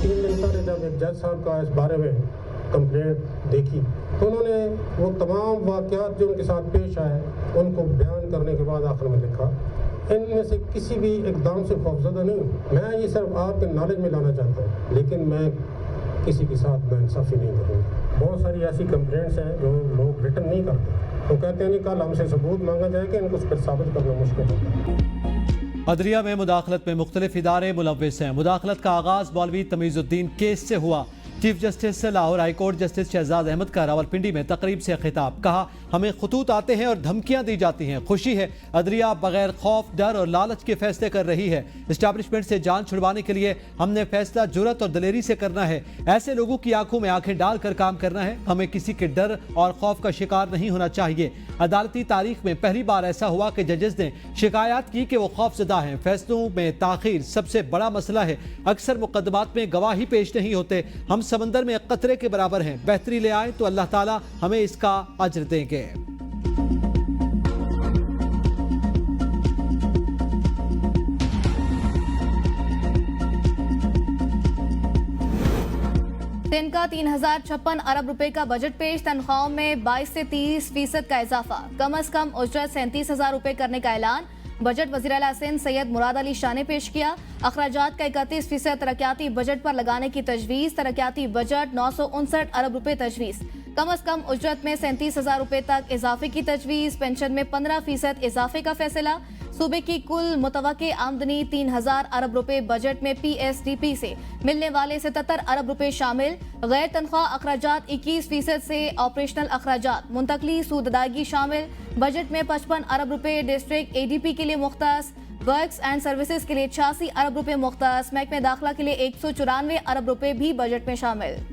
3 दिन पहले जब एक जज साहब का इस बारे में कंप्लेंट देखी तो उन्होंने वो तमाम वाक़यात जो उनके साथ पेश आए उनको बयान करने के बाद आखिर में लिखा, इनमें से किसी भी एकदम से खौफजदा नहीं हूँ। मैं ये सिर्फ आपके नॉलेज में लाना चाहता हूँ, लेकिन मैं किसी के साथ नाइंसाफ़ी नहीं करूँगा। बहुत सारी ऐसी कंप्लेंट्स हैं जो लोग रिटर्न नहीं करते, तो कहते हैं नहीं कल हमसे सबूत मांगा जाएगा, इनको फिर साबित करना मुश्किल होता है। अदलिया में मुदाखलत में मुख्तलिफ इदारे मुलव्विस हैं। मुदाखलत का आगाज़ मौलवी तमीज़ुद्दीन केस से हुआ। Chief justice Lahore high court justice Shahzad Ahmed का रावलपिंडी में तकरीब से खिताब, कहा हमें खतूत आते हैं और धमकियां दी जाती हैं। खुशी है अदलिया बगैर खौफ, डर और लालच के फैसले कर रही है। इस्टेब्लिशमेंट से जान छुड़वाने के लिए हमने फैसला जुर्रत और दलेरी से करना है। ऐसे लोगों की आंखों में आंखें डालकर काम करना है। हमें किसी के डर और खौफ का शिकार नहीं होना चाहिए। अदालती तारीख में पहली बार ऐसा हुआ कि जजेस ने शिकायत की कि वो खौफजदा हैं। फैसलों में ताखीर सबसे बड़ा मसला है। अक्सर मुकदमात में गवाही पेश नहीं होते। हम समंदर में कतरे के बराबर हैं। बेहतरी ले आए तो अल्लाह ताला हमें इसका अज्र देंगे। दिन का 3056 अरब रुपए का बजट पेश, तनख्वाहों में 22 से 30% का इजाफा, कम अज कम उजरत 37,000 रुपए करने का ऐलान। बजट वज़ीर आला सिंध सैयद मुराद अली शाह ने पेश किया। अखराजात का 31% तरक्याती बजट पर लगाने की तजवीज़। तरक्याती बजट 959 अरब रुपए तजवीज़। कम अज कम उजरत में 37,000 रुपए तक इजाफे की तजवीज़। पेंशन में 15% इजाफे का फैसला। सूबे की कुल मुतवक्के आमदनी 3,000 अरब रुपए। बजट में PSDP से मिलने वाले 77 अरब रुपए शामिल। गैर तनख्वाह अखराजात 21% से ऑपरेशनल अखराजात। मुंतकली सूद अदायगी शामिल। बजट में 55 अरब रुपए डिस्ट्रिक्ट ADP के लिए मुख्तस। वर्क्स एंड सर्विसेज के लिए 86 अरब रुपए मुख्तस। महकमे दाखिला के लिए 194 अरब रुपए भी बजट में शामिल।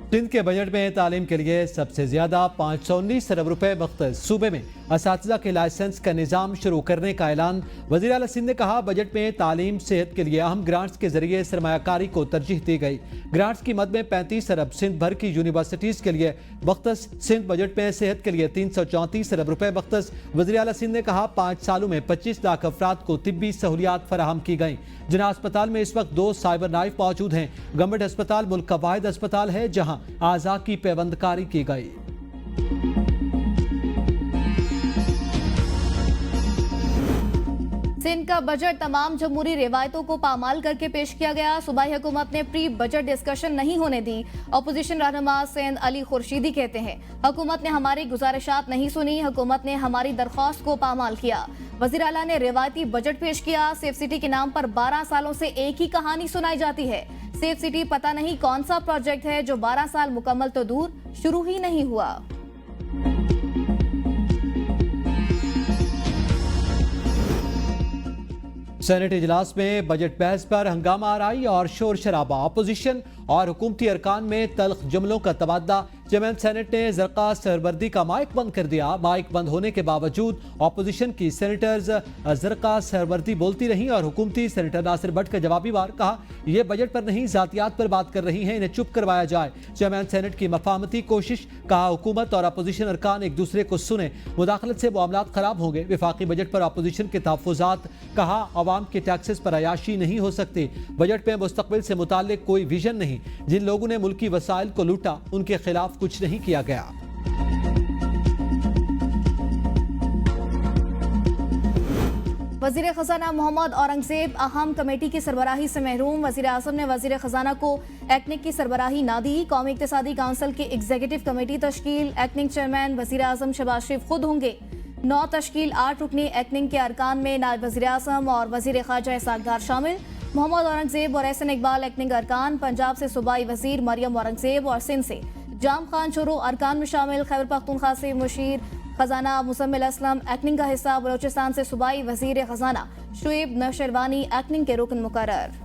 सिंध के बजट में तालीम के लिए सबसे ज्यादा 519 अरब रुपए मुख्तस। सूबे में असातिज़ा के लाइसेंस का निज़ाम शुरू करने का ऐलान। वज़ीर आला सिंध ने कहा बजट में तालीम सेहत के लिए अहम ग्रांट्स के जरिए सरमायाकारी को तरजीह दी गई। ग्रांट्स की मद में 35 अरब सिंध भर की यूनिवर्सिटीज़ के लिए मुख्तस। सिंध बजट में सेहत के लिए 334 अरब रुपए मुख्तस। वज़ीर आला सिंध ने कहा 5 सालों में 25 लाख अफराद को तिब्बी सहूलियात फराहम की गई। जिना अस्पताल में इस वक्त 2 साइबर नाइफ मौजूद हैं। गवर्नमेंट अस्पताल मुल्क का वाहिद अस्पताल है जहाँ आज़ा की पेवंदकारी की गई। सिंध का बजट तमाम जमहूरी रिवायतों को पामाल करके पेश किया गया। सूबाई हुकूमत ने प्री बजट डिस्कशन नहीं होने दी। अपोजिशन रहनुमा सैयद अली खुर्शीदी कहते हैं हुकूमत ने हमारी गुजारिशात नहीं सुनी, हुकूमत ने हमारी दरख्वास्त को पामाल किया। वज़ीर आला ने रिवायती बजट पेश किया। सेफ सिटी के नाम पर 12 सालों से एक ही कहानी सुनाई जाती है। सेफ सिटी पता नहीं कौन सा प्रोजेक्ट है जो 12 साल मुकम्मल तो दूर शुरू ही नहीं हुआ। सेनेट इजलास में बजट बहस पर हंगामा आराई और शोर शराबा। अपोजिशन और हुकूमती अरकान में तल्ख जुमलों का तबादला। चेयरमैन सेनेट ने जरका सहरवर्दी का माइक बंद कर दिया। माइक बंद होने के बावजूद अपोजिशन की सेनेटर्स जरका सहरवर्दी बोलती रहीं और हुकूमती सेनेटर नासिर भट्ट का जवाबी वार। कहा यह बजट पर नहीं जातियात पर बात कर रही हैं, इन्हें चुप करवाया जाए। चेयरमैन सेनेट की मफाहमती कोशिश। कहा हुकूमत और अपोजिशन अरकान एक दूसरे को सुने, मुदाखलत से मामलात खराब होंगे। विफाकी बजट पर अपोजिशन के तहफ़्फ़ुज़ात। कहा अवाम के टैक्सेस पर अयाशी नहीं हो सकती। बजट में मुस्तकबिल से मुताल्लिक कोई विजन नहीं। जिन लोगों ने मुल्की वसाइल को लूटा उनके खिलाफ कुछ नहीं किया गया। वज़ीर खजाना मोहम्मद औरंगजेब अहम कमेटी की सरबराही से महरूम। वज़ीर आज़म ने वज़ीर खजाना को एक्निक की सरबराही ना दी। कौमी इक़्तिसादी काउंसिल की एग्जीक्यूटिव कमेटी तश्कील। एक्निक चेयरमैन वज़ीर आज़म शहबाज शरीफ खुद होंगे। 9 तश्कील 8 रुकनी एक्निक के अरकान में नायब वज़ीर आज़म और वज़ीर ख़ारजा इसाक़दार शामिल। मोहम्मद औरंगजेब और एहसन इकबाल एक्निक अरकान। पंजाब से सूबाई वज़ीर मरियम औरंगजेब और सिंध से जाम खान चोरो अरकान में शामिल। खैबर पख्तूनख्वा से मुशीर खजाना मुसम्मिल असलम एक्निक का हिस्सा। बलोचिस्तान से सूबाई वज़ीर खजाना शुएब नौशरवानी एक्निक के रुकन मुकर्रर।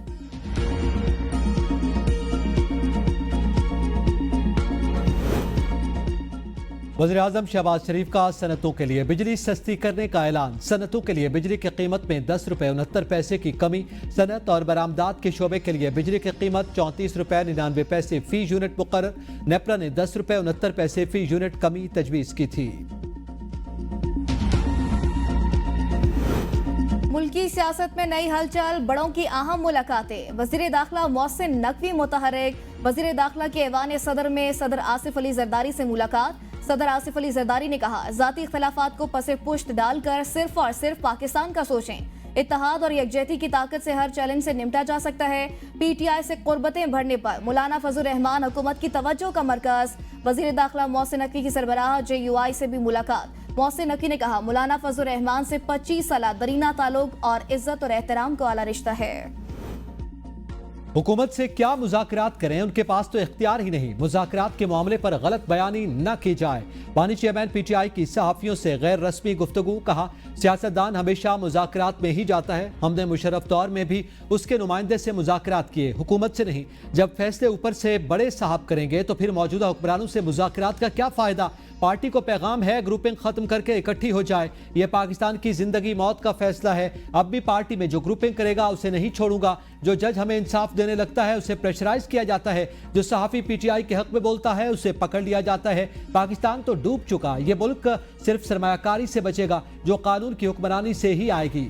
वज़ीर आज़म शहबाज शरीफ का सनतों के लिए बिजली सस्ती करने का ऐलान। सनतों के लिए बिजली की कीमत में 10 रुपये 69 पैसे की कमी। सनत और बरामदात के शोबे के लिए बिजली की कीमत 34 रुपये 99 पैसे फी यूनिट मुकर्रर। नेपरा ने 10 रुपये 69 पैसे फी यूनिट कमी तजवीज़ की थी। मुल्क मुल्की सियासत में नई हलचल, बड़ों की अहम मुलाकातें। वजीर दाखिला मोहसिन नकवी मुतहर्रिक। वजीर दाखिला के ऐवान सदर में सदर आसिफ अली जरदारी से मुलाकात। सदर आसिफ अली जरदारी ने कहा, जाती इख्तलाफात को पसे पुश्त डालकर सिर्फ और सिर्फ पाकिस्तान का सोचें। इत्तेहाद और यकजहती की ताकत से हर चैलेंज से निपटा जा सकता है। PTI से कुर्बतें बढ़ने पर मौलाना फजल रहमान हुकूमत की तवज्जो का मरकज। वजीर दाखिला मोहसिन नकवी की सरबराह JUI से भी मुलाकात। मोहसिन नकवी ने कहा, मौलाना फजल रहमान से 25 साल दरीना ताल्लुक और इज्जत और एहतराम का वाला रिश्ता है। हुकूमत से क्या मुज़ाकरात करें, उनके पास तो इख्तियार ही नहीं। मुज़ाकरात के मामले पर गलत बयानी न की जाए। बानी चेयरमैन PTI की सहाफ़ियों से गैर रस्मी गुफ्तगू। कहा, सियासतदान हमेशा मुज़ाकरात में ही जाता है। हमने मुशर्रफ दौर में भी उसके नुमाइंदे से मुज़ाकरात किए, हुकूमत से नहीं। जब फैसले ऊपर से बड़े साहब करेंगे तो फिर मौजूदा हुक्मरानों से मुज़ाकरात का क्या फ़ायदा। पार्टी को पैगाम है, ग्रुपिंग खत्म करके इकट्ठी हो जाए। यह पाकिस्तान की जिंदगी मौत का फैसला है। अब भी पार्टी में जो ग्रुपिंग करेगा उसे नहीं छोड़ूंगा। जो जज हमें इंसाफ देने लगता है उसे प्रेशराइज किया जाता है। जो सहाफ़ी PTI के हक में बोलता है उसे पकड़ लिया जाता है। पाकिस्तान तो डूब चुका। यह मुल्क सिर्फ सरमायाकारी से बचेगा जो कानून की हुक्मरानी से ही आएगी।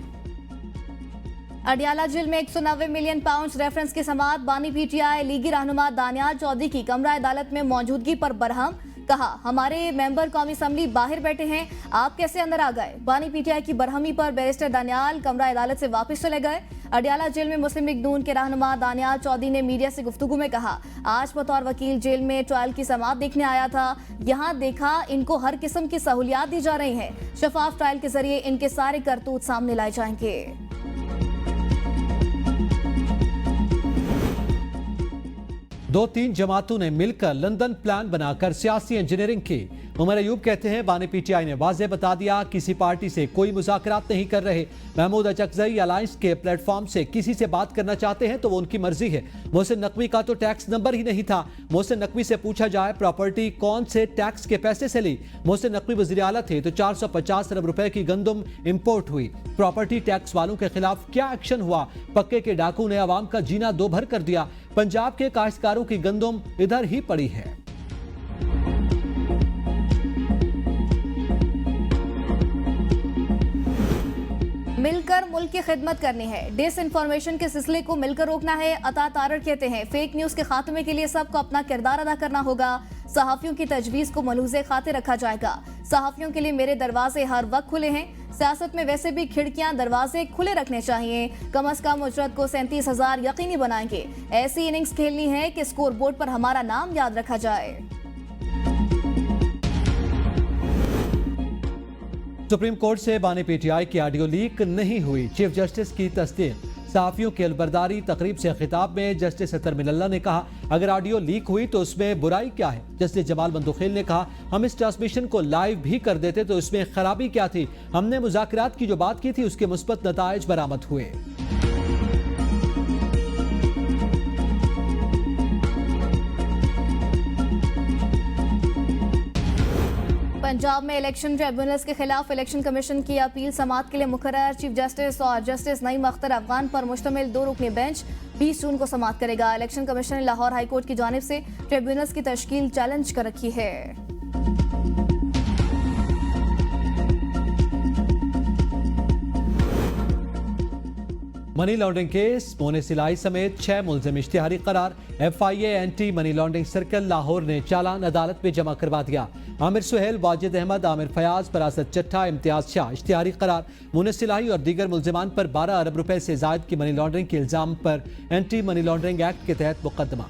अडियाला जेल में 190 मिलियन पाउंड रेफरेंस की समाअत। बानी PTI लीगी रहनुमा दानियाल चौधरी की कमरा अदालत में मौजूदगी पर बरहम। कहा, हमारे मेंबर कौमी असम्बली बाहर बैठे हैं, आप कैसे अंदर आ गए। बानी PTI की बरहमी पर बैरिस्टर दानियाल कमरा अदालत से वापस चले गए। अडियाला जेल में मुस्लिम लीग नून के रहनुमा दानियाल चौधरी ने मीडिया से गुफ्तगू में कहा, आज बतौर वकील जेल में ट्रायल की समाअत देखने आया था। यहाँ देखा इनको हर किस्म की सहूलियात दी जा रही हैं। शफाफ ट्रायल के जरिए इनके सारे करतूत सामने लाए जाएंगे। 2-3 जमातों ने मिलकर लंदन प्लान बनाकर सियासी इंजीनियरिंग की। उमर अयूब कहते हैं, बानी PTI ने वाज़ेह बता दिया, किसी पार्टी से कोई मुज़ाकरात नहीं कर रहे। महमूद अचकज़ई अलायंस के प्लेटफॉर्म से किसी से बात करना चाहते हैं तो वो उनकी मर्जी है। मोहसिन नकवी का तो टैक्स नंबर ही नहीं था। मोहसिन नकवी से पूछा जाए, प्रॉपर्टी कौन से टैक्स के पैसे से ली। मोहसिन नकवी वज़ीर आला थे तो 450 अरब रुपए की गंदम इंपोर्ट हुई। प्रॉपर्टी टैक्स वालों के खिलाफ क्या एक्शन हुआ। पक्के के डाकू ने आवाम का जीना दो भर कर दिया। पंजाब के काश्तकारों की गंदम इधर ही पड़ी है। मिलकर मुल्क की खिदमत करनी है। डिस इन्फॉर्मेशन के सिलसिले को मिलकर रोकना है। अता तारड़ कहते हैं, फेक न्यूज के खात्मे के लिए सबको अपना किरदार अदा करना होगा। सहाफियों की तजवीज को मलूज़े खातिर रखा जाएगा। सहाफियों के लिए मेरे दरवाजे हर वक्त खुले हैं। सियासत में वैसे भी खिड़कियां दरवाजे खुले रखने चाहिए। कम अज कम उजरत को 37,000 यकीनी बनाएंगे। ऐसी इनिंग्स खेलनी है कि स्कोर बोर्ड पर हमारा नाम याद रखा जाए। सुप्रीम कोर्ट से बानी PTI की ऑडियो लीक नहीं हुई, चीफ जस्टिस की तस्दीक। सहाफियों की अलबरदारी तकरीब से खिताब में जस्टिस अतर मिनल्ला ने कहा, अगर ऑडियो लीक हुई तो उसमें बुराई क्या है। जस्टिस जमाल बंदुखेल ने कहा, हम इस ट्रांसमिशन को लाइव भी कर देते तो इसमें खराबी क्या थी। हमने मुज़ाकरात की जो बात की थी उसके मुस्बत नताइज बरामद हुए। पंजाब में इलेक्शन ट्रिब्यूनल्स के खिलाफ इलेक्शन कमीशन की अपील समाअत के लिए मुकर्रर। चीफ जस्टिस और जस्टिस नईम अख्तर अफगान पर मुश्तमिल 2 रुकनी बेंच 20 जून को समाअत करेगा। इलेक्शन कमीशन ने लाहौर हाई कोर्ट की जानिब से ट्रिब्यूनल्स की तश्कील चैलेंज कर रखी है। मनी लॉन्ड्रिंग केस, मोने सिलाई समेत 6 मुलजिम इश्तिहारी करार। FIA anti money laundering circle Lahore ने चालान अदालत में जमा करवा दिया। आमिर सुहेल, वाजिद अहमद, आमिर फयाज, फरासत चट्टा, इम्तियाज शाह इश्तिहारी करार। मोने सिलाई और दीगर मुलजिमान पर 12 अरब रुपए से जायद की मनी लॉन्ड्रिंग के इल्जाम पर एंटी मनी लॉन्ड्रिंग एक्ट के तहत मुकदमा।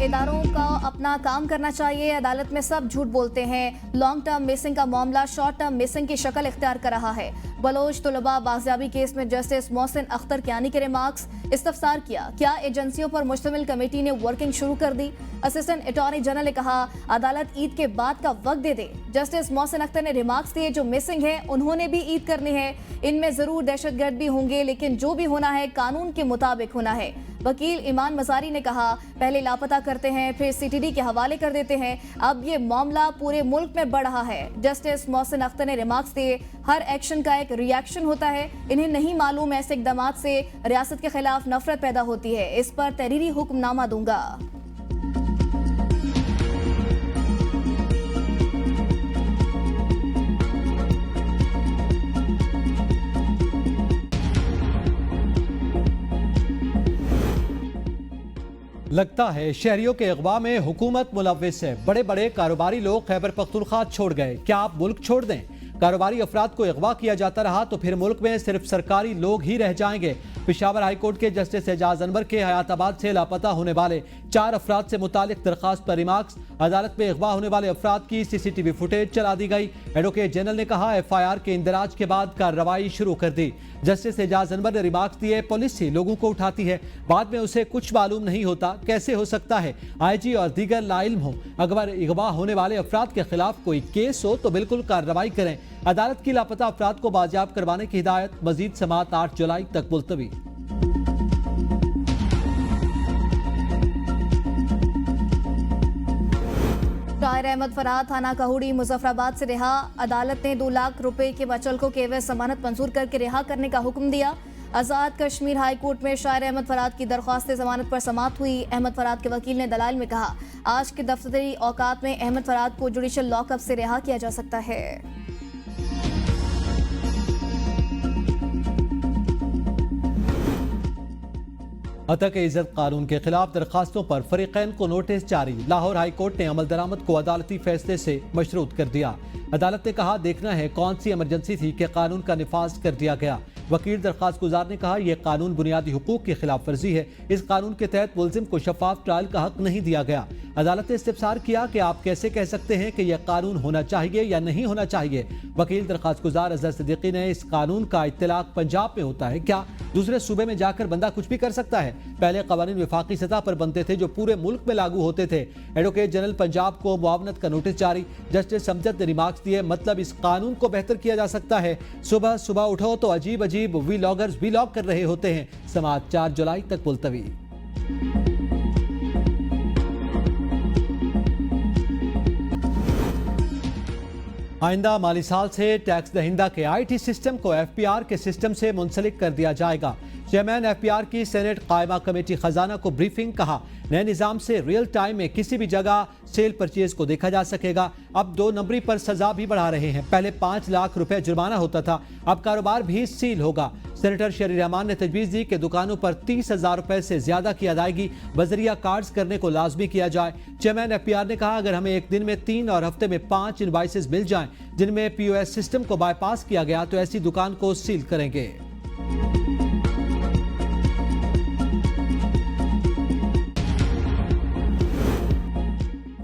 इदारों का अपना काम करना चाहिए। अदालत में सब झूठ बोलते हैं। लॉन्ग टर्म मिसिंग का मामला शॉर्ट टर्म मिसिंग की शक्ल इख्तियार कर रहा है। बलोच तलबा बाजियाबी केस में जस्टिस मोहसिन अख्तर कियानी के रिमार्क्स। इस्तफसार किया, क्या एजेंसियों पर मुश्तमिल कमेटी ने वर्किंग शुरू कर दी। असिस्टेंट अटॉर्नी जनरल ने कहा, अदालत ईद के बाद का वक्त दे दे। जस्टिस मोहसिन अख्तर ने रिमार्क्स दिए, जो मिसिंग है उन्होंने भी ईद करनी है। इनमें जरूर दहशतगर्द भी होंगे, लेकिन जो भी होना है कानून के मुताबिक होना है। वकील ईमान मजारी ने कहा, पहले लापता करते हैं फिर CTD के हवाले कर देते हैं। अब ये मामला पूरे मुल्क में बढ़ रहा है। जस्टिस मोहसिन अख्तर ने रिमार्क्स दिए, हर एक्शन का एक रिएक्शन होता है। इन्हें नहीं मालूम ऐसे इकदामात से रियासत के खिलाफ नफरत पैदा होती है। इस पर तहरीरी हुक्मनामा दूंगा। लगता है शहरियों के अगवा में हुकूमत मुलव्विस है। बड़े बड़े कारोबारी लोग खैबर पख्तूनख्वा छोड़ गए, क्या आप मुल्क छोड़ दें? कारोबारी अफराद को अगवा किया जाता रहा तो फिर मुल्क में सिर्फ सरकारी लोग ही रह जाएंगे। पेशावर हाई कोर्ट के जस्टिस एजाज अनवर के हयाताबाद से लापता होने वाले 4 अफराद से मुतालिक दरखास्त पर रिमार्क्स। अदालत में अगवा होने वाले अफराद की CCTV फुटेज चला दी गई। एडवोकेट जनरल ने कहा FIR के इंदराज के बाद कार्रवाई शुरू कर दी। जस्टिस एजाज अनवर ने रिमार्क्स दिए, पुलिस ही लोगों को उठाती है, बाद में उसे कुछ मालूम नहीं होता। कैसे हो सकता है IG और दीगर लाइल्म हो? अगर अगवा होने वाले अफराद के खिलाफ कोई केस हो तो बिल्कुल कार्रवाई करें। अदालत की लापता अफराद को बाजियाब करवाने की हिदायत। मजीद समाअत 8 जुलाई तक मुलतवी। शायर अहमद फरहाद थाना कहूड़ी मुजफ्फराबाद से रिहा। अदालत ने 2 लाख रुपए के वचल को केवल जमानत मंजूर करके रिहा करने का हुक्म दिया। आज़ाद कश्मीर हाई कोर्ट में शायर अहमद फरहाद की दरख्वास्त जमानत पर समाअत हुई। अहमद फरहाद के वकील ने दलाइल में कहा, आज के दफ्तरी औकात में अहमद फरहाद को जुडिशल लॉकअप से रिहा किया जा सकता है। हतक इज्जत कानून के खिलाफ दरखास्तों पर फरीकैन को नोटिस जारी। लाहौर हाई कोर्ट ने अमल दरामद को अदालती फैसले से मशरूत कर दिया। अदालत ने कहा, देखना है कौन सी इमरजेंसी थी कि कानून का निफाज कर दिया गया। वकील दरखास्त गुजार ने कहा, यह कानून बुनियादी हुकूक की खिलाफ वर्जी है। इस कानून के तहत मुलजिम को शफाफ ट्रायल का हक नहीं दिया गया। अदालत ने इस्तिफसार किया कि आप कैसे कह सकते हैं कि यह कानून होना चाहिए या नहीं होना चाहिए। वकील दरखास्त गुजार अजहर सिद्दीकी ने, इस कानून का इत्तलाक पंजाब में होता है क्या? दूसरे सूबे में जाकर बंदा कुछ भी कर सकता है? पहले कवानीन विफाकी सतह पर बनते थे जो पूरे मुल्क में लागू होते थे। एडवोकेट जनरल पंजाब को मुआवनत का नोटिस जारी। जस्टिस समजद ने रिमार्क्स दिए, मतलब इस कानून को बेहतर किया जा सकता है। सुबह सुबह उठो तो अजीब अजीब वीलॉगर्स वीलॉग कर रहे होते हैं। समाअत 4 जुलाई तक मुलतवी। आइंदा माली साल से टैक्स दहिंदा के IT सिस्टम को FPR के सिस्टम से मुंसलिक कर दिया जाएगा। चेयरमैन FPR की सेनेट कायमा कमेटी खजाना को ब्रीफिंग। कहा, नए निज़ाम से रियल टाइम में किसी भी जगह सेल परचेज को देखा जा सकेगा। अब 2 नंबरी पर सजा भी बढ़ा रहे हैं। पहले 5 लाख रुपए जुर्माना होता था, अब कारोबार भी सील होगा। सेनेटर शरी रहमान ने तजवीज़ दी कि दुकानों पर 30,000 रुपए से ज्यादा की अदायगी बजरिया कार्ड्स करने को लाजमी किया जाए। चेयरमैन FPR ने कहा, अगर हमें एक दिन में 3 और हफ्ते में 5 इनवाइसेस मिल जाएं जिनमें POS सिस्टम को बाईपास किया गया तो ऐसी दुकान को सील करेंगे।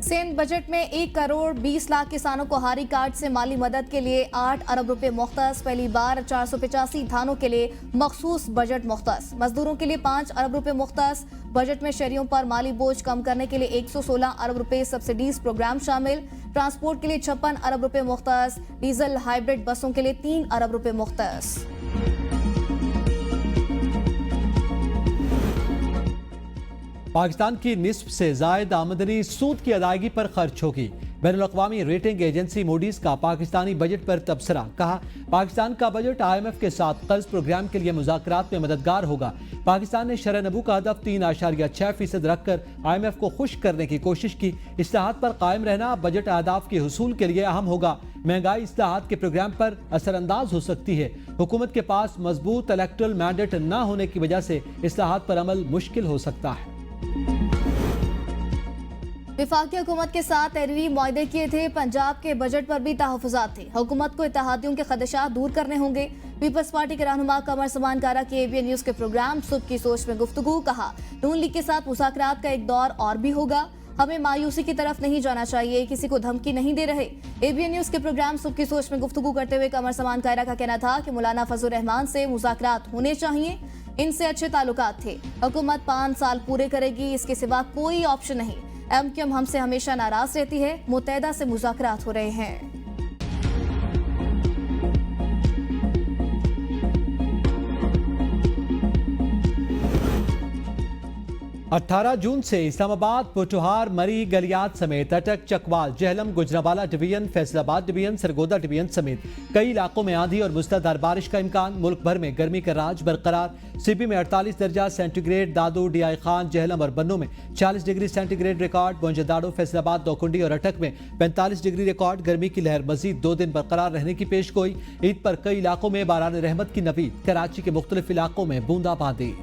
सिंध बजट में 1 करोड़ 20 लाख किसानों को हारी कार्ड से माली मदद के लिए 8 अरब रुपए मुख्तस। पहली बार 485 थानों के लिए मखसूस बजट मुख्तस। मजदूरों के लिए 5 अरब रुपए मुख्तस। बजट में शहरियों पर माली बोझ कम करने के लिए 116 अरब रुपए सब्सिडीज प्रोग्राम शामिल। ट्रांसपोर्ट के लिए 56 अरब रुपए मुख्तस। डीजल हाइब्रिड बसों के लिए 3 अरब रुपए मुख्तस। पाकिस्तान की निस्फ से जायद आमदनी सूद की अदायगी पर खर्च होगी। बैनुल-अक़वामी रेटिंग एजेंसी मूडीज का पाकिस्तानी बजट पर तबसरा। कहा, पाकिस्तान का बजट IMF के साथ कर्ज प्रोग्राम के लिए मुज़ाकरात में मददगार होगा। पाकिस्तान ने शरह नबू का हदफ 3.6% रखकर IMF को खुश करने की कोशिश की। इस्लाहात पर कायम रहना बजट अहदाफ के हुसूल के लिए अहम होगा। महंगाई इस्लाहात के प्रोग्राम पर असरअंदाज हो सकती है। हुकूमत के पास मजबूत इलेक्टोरल मैंडेट न होने की वजह से इस्लाहात पर अमल मुश्किल हो सकता है। विफाकी हुकूमत के साथ तहरीरी मुआहदे किए थे। पंजाब के बजट पर भी तहफ़्फ़ुज़ात थे। हुकूमत को इत्तेहादियों के खदशात दूर करने होंगे। पीपल्स पार्टी के रहनुमा कमर समान कारा के ABN न्यूज़ के प्रोग्राम सुबह की सोच में गुफ्तगू। कहा, नून लीग के साथ मुज़ाकरात का एक दौर और भी होगा। हमें मायूसी की तरफ नहीं जाना चाहिए, किसी को धमकी नहीं दे रहे। ABN न्यूज़ के प्रोग्राम सुबह की सोच में गुफ्तगू करते हुए कमर समान कायरा का कहना था कि मौलाना फजल रहमान से मुज़ाकरात होने चाहिए, इनसे अच्छे ताल्लुकात थे। हुकूमत 5 साल पूरे करेगी, इसके सिवा कोई ऑप्शन नहीं। MQM हमसे हमेशा नाराज रहती है, मुत्तहदा से मुज़ाकरात हो रहे हैं। 18 जून से इस्लामाबाद, पोठोहार, मरी, गलियात समेत अटक, Chakwal, Jhelum, Gujranwala division, Faisalabad division, Sargodha division समेत कई इलाकों में आंधी और मुसलधार बारिश का इम्कान। मुल्क भर में गर्मी का राज बरकरार। सीपी में 48 दर्जा सेंटीग्रेड, दादू, DI खान, जहलम और बन्नों में 40 डिग्री सेंटीग्रेड रिकॉर्ड। मोइनजोदाड़ो, फैसलाबाद, दोकुंडी और अटक में 45 डिग्री रिकॉर्ड। गर्मी की लहर मजीद 2 दिन बरकरार रहने की पेशगोई। ईद पर कई इलाकों में बारान रहमत की नवीद। कराची के मुख्तलिफ इलाकों में बूंदाबांदी।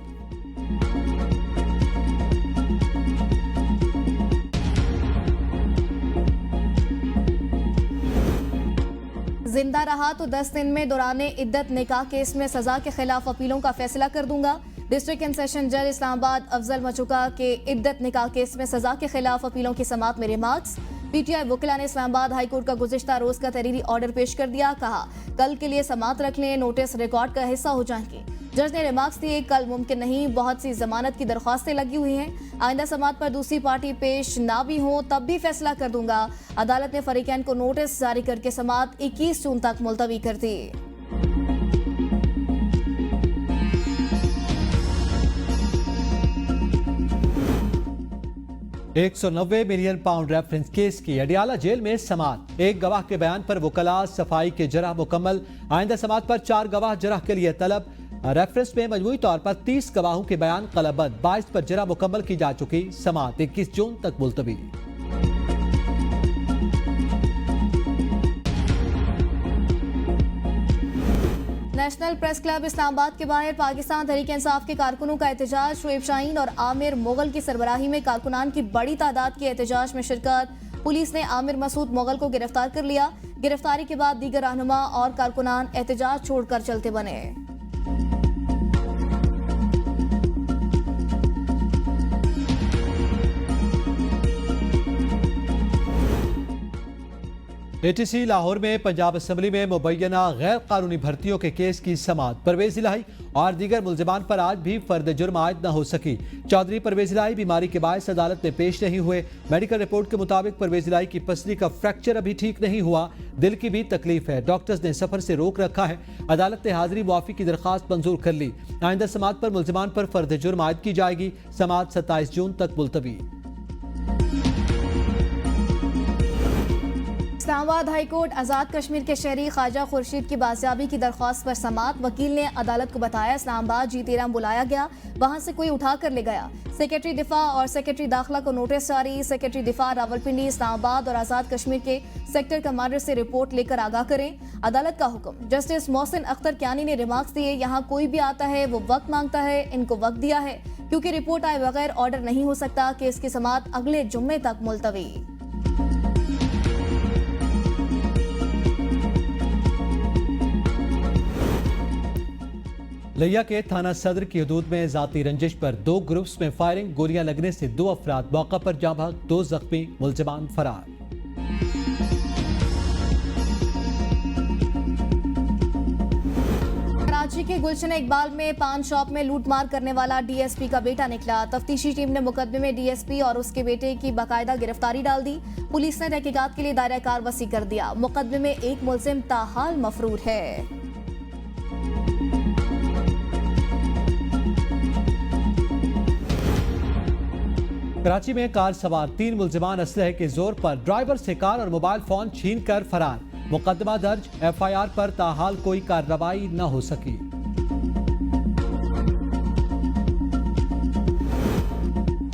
जिंदा रहा तो 10 दिन में दौराने इद्दत निकाह केस में सजा के खिलाफ अपीलों का फैसला कर दूंगा। डिस्ट्रिक्ट एंड सेशन जज इस्लामाबाद अफजल मचुका के इद्दत निकाह केस में सजा के खिलाफ अपीलों की समाअत में रिमार्क्स। पीटीआई वकीला ने इस्लामाबाद हाईकोर्ट का गुज़िश्ता रोज का तहरीरी ऑर्डर पेश कर दिया। कहा कल के लिए समाअत रख लें, नोटिस रिकॉर्ड का हिस्सा हो जाएंगे। जज ने रिमार्क्स दिए कल मुमकिन नहीं, बहुत सी जमानत की दरख्वास्तें लगी हुई हैं। आइंदा समाअत पर दूसरी पार्टी पेश ना भी हो तब भी फैसला कर दूंगा। अदालत ने फरीकैन को नोटिस जारी करके समाअत 21 जून तक मुलतवी कर दी। 190 मिलियन पाउंड रेफरेंस केस की अडियाला जेल में समाअत। एक गवाह के बयान पर वकला सफाई के जरह मुकम्मल। आइंदा समाअत पर 4 गवाह जरह के लिए तलब। रेफरेंस में मजमूई तौर पर 30 गवाहों के बयान कलबद्ध। 22 पर जरह मुकम्मल की जा चुकी। समाअत 21 जून तक मुलतवी। नेशनल प्रेस क्लब इस्लामाबाद के बाहर पाकिस्तान तहरीक इंसाफ के कारकुनों का एहतजाज। शुएब शाहीन और आमिर मोगल की सरबराही में कारकुनान की बड़ी तादाद की एहतजाज में शिरकत। पुलिस ने आमिर मसूद मोगल को गिरफ्तार कर लिया। गिरफ्तारी के बाद दीगर रहनुमा और कारकुनान एहतजाज छोड़कर चलते बने। एटीसी लाहौर में पंजाब असम्बली में मुबैना गैर कानूनी भर्तियों के केस की समाअत। परवेज इलाही और दीगर मुलजिमान पर आज भी फर्द जुर्म आयद न हो सकी। चौधरी परवेज इलाही बीमारी के बायस अदालत में पेश नहीं हुए। मेडिकल रिपोर्ट के मुताबिक परवेज इलाही की पसली का फ्रैक्चर अभी ठीक नहीं हुआ। दिल की भी तकलीफ है। डॉक्टर्स ने सफर से रोक रखा है। अदालत ने हाजिरी मुआफी की दरखास्त मंजूर कर ली। आइंदा समाअत पर मुलजिमान पर फर्द जुर्म आयद की जाएगी। समाअत 27 जून तक मुलतवी। इस्लामाबाद हाईकोर्ट आज़ाद कश्मीर के शहरी ख्वाजा खुर्शीद की बाजियाबी की दरख्वास्त पर समाअत। वकील ने अदालत को बताया इस्लामाबाद G13 बुलाया गया, वहां से कोई उठा कर ले गया। सेक्रेटरी दिफा और सेक्रेटरी दाखिला को नोटिस जारी। सेक्रेटरी दिफा रावलपिंडी, इस्लामाबाद और आज़ाद कश्मीर के सेक्टर कमांडर से रिपोर्ट लेकर आगाह करें। अदालत का हुक्म। जस्टिस मोहसिन अख्तर क्यानी ने रिमार्क्स दिए यहाँ कोई भी आता है वो वक्त मांगता है, इनको वक्त दिया है क्योंकि रिपोर्ट आए बगैर ऑर्डर नहीं हो सकता। केस की समाअत अगले जुम्मे तक मुलतवी। लिया के थाना सदर की हदूद में जाती रंजिश पर 2 ग्रुप्स में फायरिंग। गोलियां लगने से 2 अफराद मौका पर जाँ भाग, 2 जख्मी, मुलजिमान फरार। कराची के गुलशन इकबाल में पान शॉप में लूटमार करने वाला डीएसपी का बेटा निकला। तफ्तीशी टीम ने मुकदमे में डीएसपी और उसके बेटे की बाकायदा गिरफ्तारी डाल दी। पुलिस ने तहकीकात के लिए दायरा कार वसी कर दिया। मुकदमे में एक मुलजिम ताहाल मफरूर है। कराची में कार सवार 3 मुलजिमान असलहे के जोर पर ड्राइवर से कार और मोबाइल फोन छीन कर फरार। मुकदमा दर्ज। FIR पर ताहाल कोई कार्रवाई न हो सकी।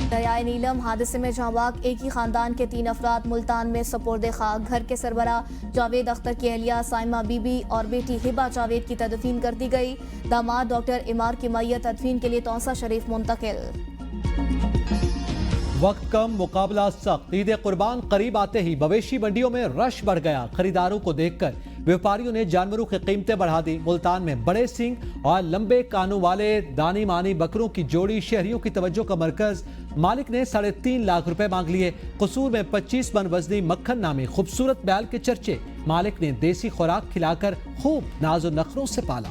दरियाए नीलम हादसे में जांबाग एक ही खानदान के 3 अफराद मुल्तान में सपोर्दे खाक। घर के सरबरा जावेद अख्तर की अहलिया साइमा बीबी और बेटी हिबा जावेद की तदफीन कर दी गई। दामाद डॉक्टर इमार की मैयत तदफीन के लिए तौसा शरीफ मुंतकिल। वक्त कम, मुकाबला सख्त। ईद कुर्बान करीब आते ही मवेशी मंडियों में रश बढ़ गया। खरीदारों को देखकर व्यापारियों ने जानवरों की कीमतें बढ़ा दी। मुल्तान में बड़े सींग और लंबे कानों वाले दानी मानी बकरों की जोड़ी शहरियों की तवज्जो का मरकज। मालिक ने 3.5 लाख रुपए मांग लिए। कसूर में 25 मन वजनी मक्खन नामी खूबसूरत बैल के चर्चे। मालिक ने देसी खुराक खिलाकर खूब नाजो नखरों से पाला।